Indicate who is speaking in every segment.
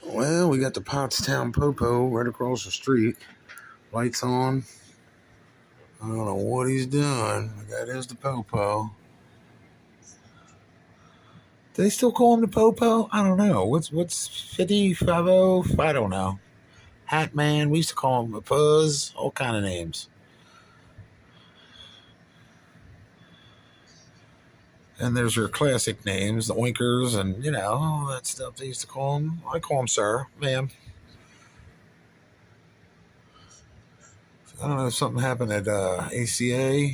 Speaker 1: Well, we got the Pottstown Popo right across the street. Lights on. I don't know what he's doing. That is the Popo. Do they still call him the Popo? I don't know. What's 5050? I don't know. Hat Man. We used to call him a Puzz. All kind of names. And there's your classic names, the Oinkers, and all that stuff they used to call him. I call him sir, ma'am. I don't know if something happened at ACA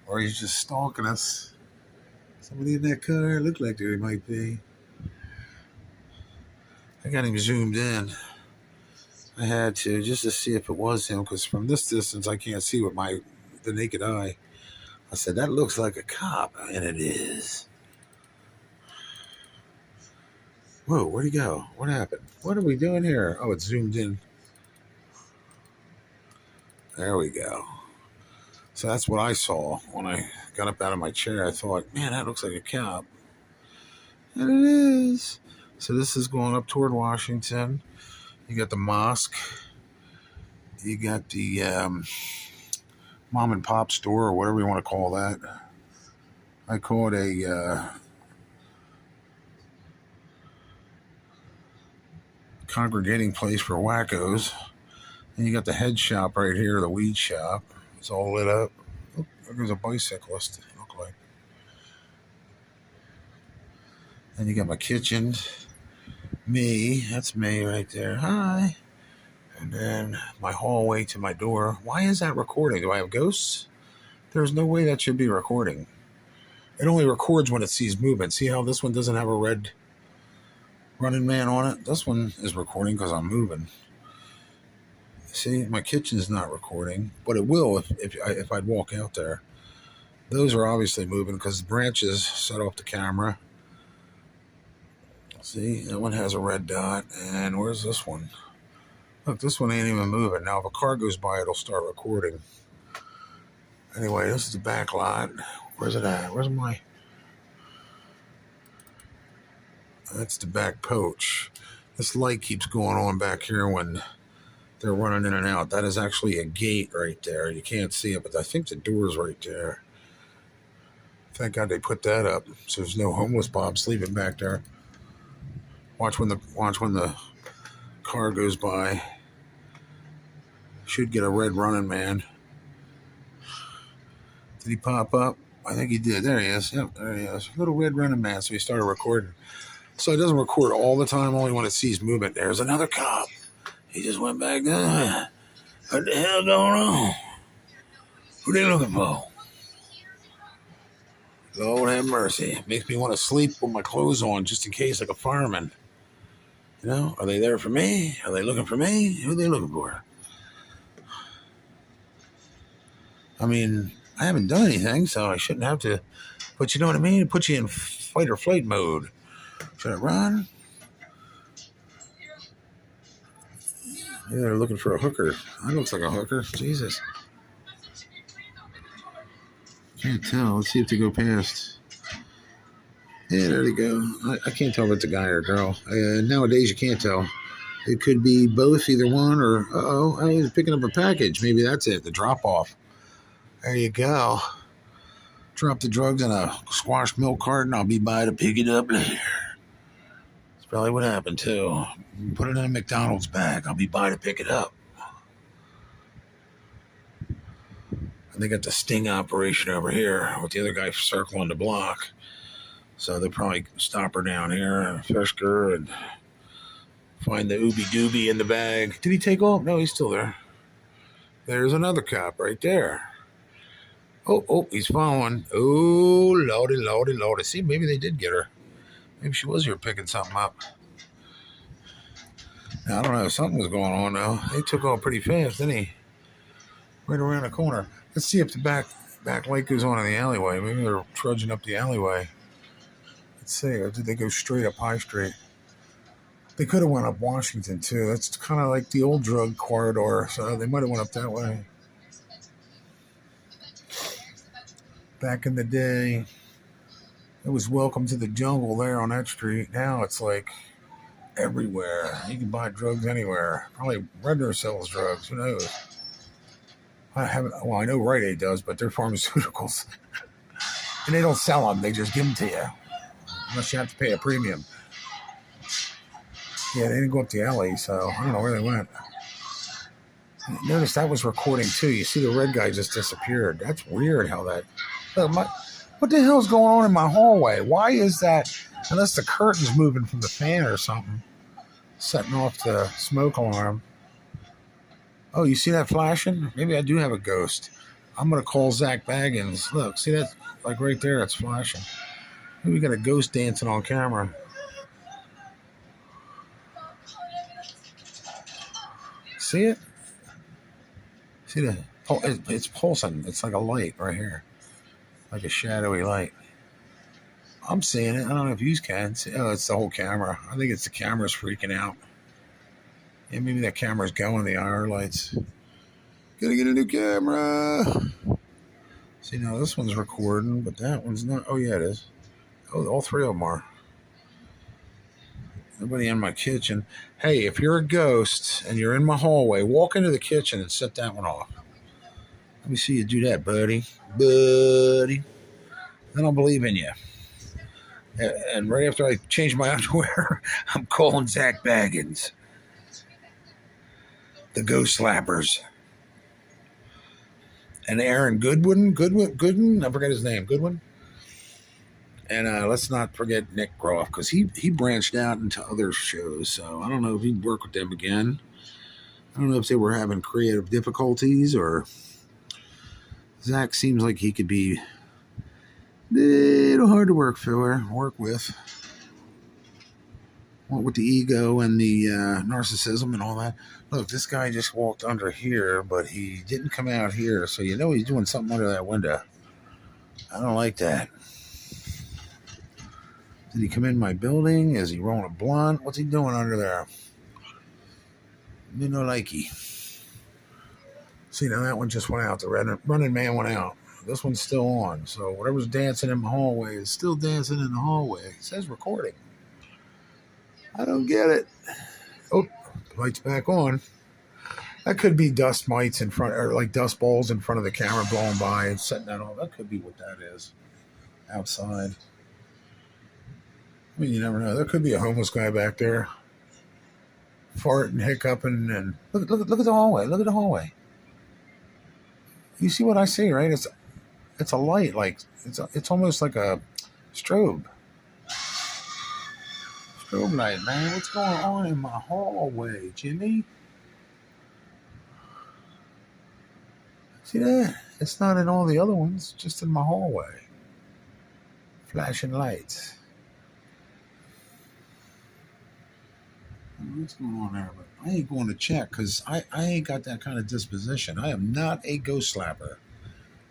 Speaker 1: or he's just stalking us. Somebody in that car looked like there might be. I got him zoomed in. I had to just to see if it was him because from this distance I can't see with the naked eye. I said that looks like a cop, and it is. Whoa, where'd he go? What happened? What are we doing here? Oh, it's zoomed in. There we go. So that's what I saw when I got up out of my chair. I thought, man, that looks like a cop. And it is. So this is going up toward Washington. You got the mosque. You got the mom and pop store or whatever you want to call that. I call it a congregating place for wackos. And you got the head shop right here, the weed shop. It's all lit up. Oh, there's a bicyclist, it looked like. And you got my kitchen. Me, that's me right there. Hi. And then my hallway to my door. Why is that recording? Do I have ghosts? There's no way that should be recording. It only records when it sees movement. See how this one doesn't have a red running man on it? This one is recording because I'm moving. See, my kitchen's not recording, but it will if I'd walk out there. Those are obviously moving because the branches set off the camera. See, that one has a red dot. And where's this one? Look, this one ain't even moving. Now, if a car goes by, it'll start recording. Anyway, this is the back lot. Where's it at? Where's my... That's the back porch. This light keeps going on back here when they're running in and out. That is actually a gate right there. You can't see it, but I think the door's right there. Thank God they put that up, so there's no homeless Bob sleeping back there. Watch when the car goes by. Should get a red running man. Did he pop up? I think he did. There he is. Yep, there he is. Little red running man. So he started recording. So it doesn't record all the time, only when it sees movement. There's another cop. He just went back there. What the hell going on? Who they looking for? Lord have mercy. Makes me want to sleep with my clothes on just in case, like a fireman. Are they there for me? Are they looking for me? Who are they looking for? I mean, I haven't done anything, so I shouldn't have to. But you know what I mean? It puts you in fight or flight mode. Should I run? Yeah, they're looking for a hooker. That looks like a hooker. Jesus. Can't tell. Let's see if they go past. Yeah, there they go. I can't tell if it's a guy or a girl. Nowadays, you can't tell. It could be both, either one, or, I was picking up a package. Maybe that's it, the drop-off. There you go. Drop the drugs in a squash milk carton. I'll be by to pick it up later. That's probably what happened, too. Put it in a McDonald's bag. I'll be by to pick it up. And they got the sting operation over here with the other guy circling the block. So they'll probably stop her down here, frisk her, and find the ooby dooby in the bag. Did he take off? No, he's still there. There's another cop right there. Oh, he's following. Oh, lordy. See, maybe they did get her. Maybe she was here picking something up. Now, I don't know. Something was going on, though. They took off pretty fast, didn't he? Right around the corner. Let's see if the back light goes on in the alleyway. Maybe they're trudging up the alleyway. Let's see. Or did they go straight up High Street? They could have went up Washington, too. That's kind of like the old drug corridor, so they might have went up that way. Back in the day, it was welcome to the jungle there on that street. Now it's like everywhere. You can buy drugs anywhere. Probably Redner sells drugs. Who knows? I haven't. Well, I know Rite Aid does, but they're pharmaceuticals, and they don't sell them. They just give them to you, unless you have to pay a premium. Yeah, they didn't go up the alley, so I don't know where they went. Notice that was recording too. You see the red guy just disappeared. That's weird how that. What the hell's going on in my hallway? Why is that? Unless the curtain's moving from the fan or something, setting off the smoke alarm. Oh, you see that flashing? Maybe I do have a ghost. I'm going to call Zach Baggins. Look, see that? Like right there, it's flashing. Maybe we got a ghost dancing on camera. See it? See that? Oh, it's pulsing. It's like a light right here. Like a shadowy light. I'm seeing it. I don't know if you can. Oh, it's the whole camera. I think it's the camera's freaking out. Yeah, maybe that camera's going, the IR lights. Gotta get a new camera. See, now this one's recording, but that one's not. Oh, yeah, it is. Oh, all three of them are. Nobody in my kitchen. Hey, if you're a ghost and you're in my hallway, walk into the kitchen and set that one off. Let me see you do that, buddy. Buddy. I don't believe in you. And right after I change my underwear, I'm calling Zach Baggins. The Ghost Slappers. And Aaron Goodwin, I forget his name, Goodwin. And let's not forget Nick Groff, because he branched out into other shows, so I don't know if he'd work with them again. I don't know if they were having creative difficulties, or Zach seems like he could be a little hard to work with. With the ego and the narcissism and all that. Look, this guy just walked under here, but he didn't come out here, so you know he's doing something under that window. I don't like that. Did he come in my building? Is he rolling a blunt? What's he doing under there? Me no likey. See, now that one just went out. The running man went out. This one's still on. So whatever's dancing in the hallway is still dancing in the hallway. It says recording. I don't get it. Oh, light's back on. That could be dust mites in front, or like dust balls in front of the camera blowing by and setting that off. That could be what that is. Outside. I mean, you never know. There could be a homeless guy back there, farting, hiccuping, and look at the hallway. Look at the hallway. You see what I see, right? It's a light, like it's almost like a strobe light, man. What's going on in my hallway, Jimmy? See that? It's not in all the other ones, just in my hallway. Flashing lights. What's going on there? But I ain't going to check, because I ain't got that kind of disposition. I am not a ghost slapper.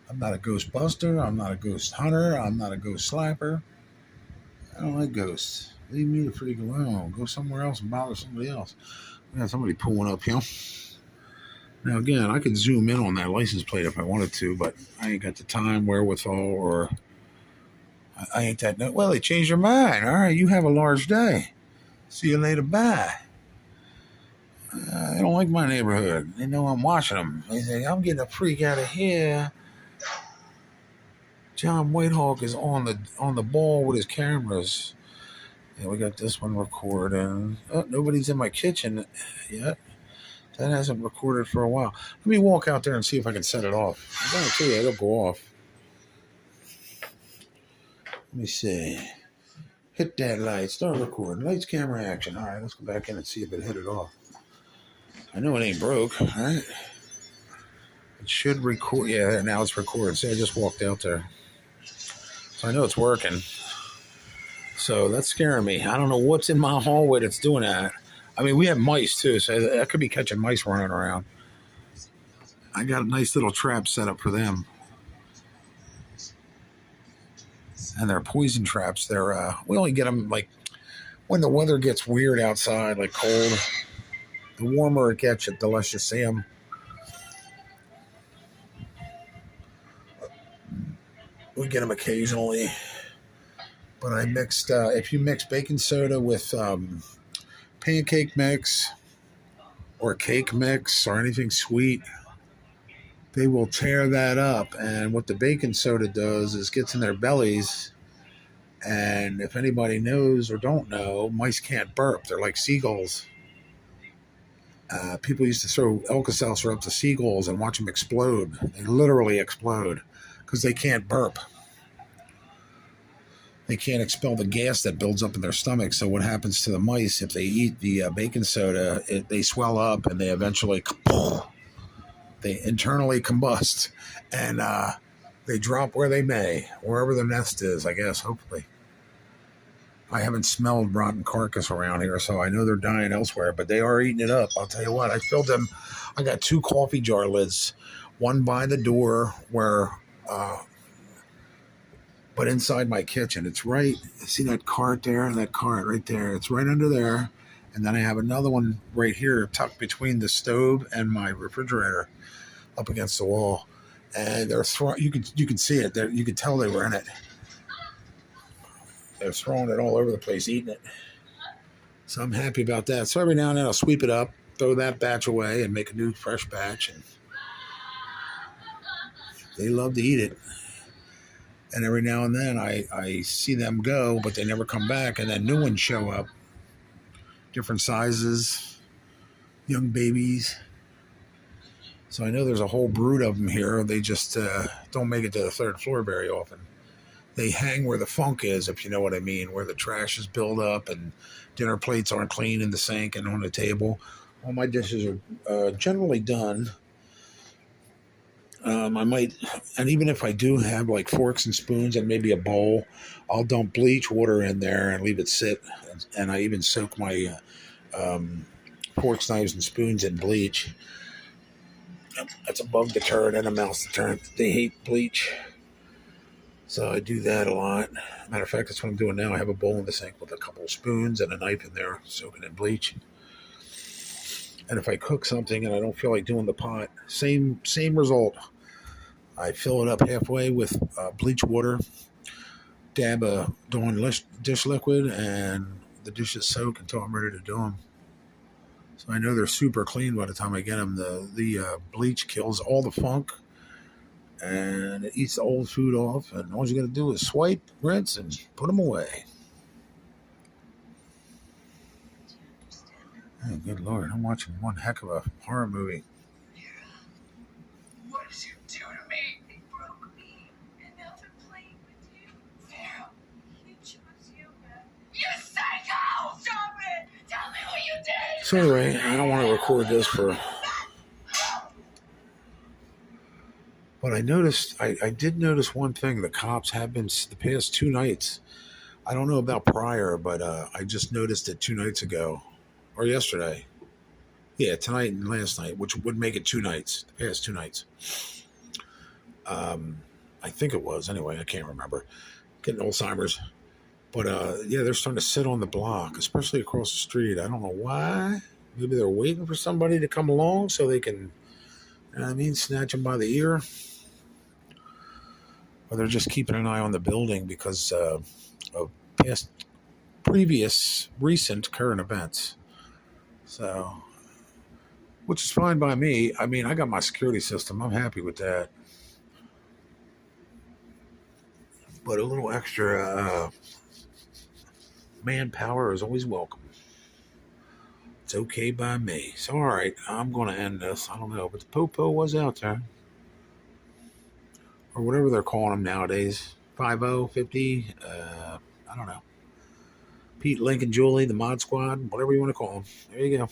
Speaker 1: I'm not a ghost buster. I'm not a ghost hunter. I'm not a ghost slapper. I don't like ghosts. Leave me the freak alone. Go somewhere else and bother somebody else. We got somebody pulling up here. Now, again, I could zoom in on that license plate if I wanted to, but I ain't got the time, wherewithal, or I ain't that. Well, they changed their mind. All right, you have a large day. See you later. Bye. They don't like my neighborhood. They know I'm watching them. They say, I'm getting a freak out of here. John Whitehawk is on the ball with his cameras. Yeah, we got this one recording. Oh, nobody's in my kitchen yet. That hasn't recorded for a while. Let me walk out there and see if I can set it off. I guarantee you it'll go off. Let me see. Hit that light. Start recording. Lights, camera, action. All right, let's go back in and see if it hit it off. I know it ain't broke, right? It should record. Yeah, now it's recorded. See, I just walked out there. So I know it's working. So that's scaring me. I don't know what's in my hallway that's doing that. I mean, we have mice too, so that could be catching mice running around. I got a nice little trap set up for them. And they're poison traps. We only get them like when the weather gets weird outside, like cold. The warmer it gets, the less you see them. We get them occasionally. But I mixed, if you mix baking soda with pancake mix or cake mix or anything sweet, they will tear that up. And what the baking soda does is gets in their bellies. And if anybody knows or don't know, mice can't burp. They're like seagulls. People used to throw Alka-Seltzer up to seagulls and watch them explode. They literally explode because they can't burp. They can't expel the gas that builds up in their stomach. So what happens to the mice if they eat the baking soda? They swell up and they eventually they internally combust, and they drop where they may, wherever their nest is. I guess hopefully. I haven't smelled rotten carcass around here, so I know they're dying elsewhere, but they are eating it up. I'll tell you what, I filled them. I got 2 coffee jar lids, one by the door where, but inside my kitchen. It's right, see that cart there? That cart right there. It's right under there. And then I have another one right here tucked between the stove and my refrigerator up against the wall. And they're you can see it. You could tell they were in it. They're throwing it all over the place, eating it. So I'm happy about that. So every now and then I'll sweep it up, throw that batch away, and make a new fresh batch. And they love to eat it. And every now and then I see them go, but they never come back. And then new ones show up. Different sizes, young babies. So I know there's a whole brood of them here. They just don't make it to the 3rd floor very often. They hang where the funk is, if you know what I mean, where the trash is built up and dinner plates aren't clean in the sink and on the table. All my dishes are generally done. I might, and even if I do have like forks and spoons and maybe a bowl, I'll dump bleach water in there and leave it sit. And I even soak my forks, knives, and spoons in bleach. That's a bug deterrent and a mouse deterrent. They hate bleach. So I do that a lot. Matter of fact, that's what I'm doing now. I have a bowl in the sink with a couple of spoons and a knife in there, soaking in bleach. And if I cook something and I don't feel like doing the pot, same result. I fill it up halfway with bleach water, dab a Dawn dish liquid, and the dishes soak until I'm ready to do them. So I know they're super clean by the time I get them. The bleach kills all the funk, and it eats the old food off, and all you got to do is swipe, rinse, and put them away. Oh, good Lord, I'm watching one heck of a horror movie.
Speaker 2: What did you do to me? They broke me, and now they're playing with you. Pharaoh, he chose you, man. You psycho! Stop it! Tell me what you did!
Speaker 1: So anyway, I don't want to record this for... But I noticed, I did notice one thing. The cops have been, the past 2 nights, I don't know about prior, but I just noticed it 2 nights ago, or yesterday. Yeah, tonight and last night, which would make it 2 nights, the past 2 nights. I think it was, anyway, I can't remember. Getting Alzheimer's. But yeah, they're starting to sit on the block, especially across the street. I don't know why. Maybe they're waiting for somebody to come along so they can, you know what I mean, snatch them by the ear. Or they're just keeping an eye on the building because of previous recent current events. So, which is fine by me. I mean, I got my security system. I'm happy with that. But a little extra manpower is always welcome. It's okay by me. So, all right, I'm going to end this. I don't know, but the Popo was out there. Or whatever they're calling them nowadays. 50, 50, I don't know. Pete, Lincoln, Julie, the Mod Squad, whatever you want to call them. There you go.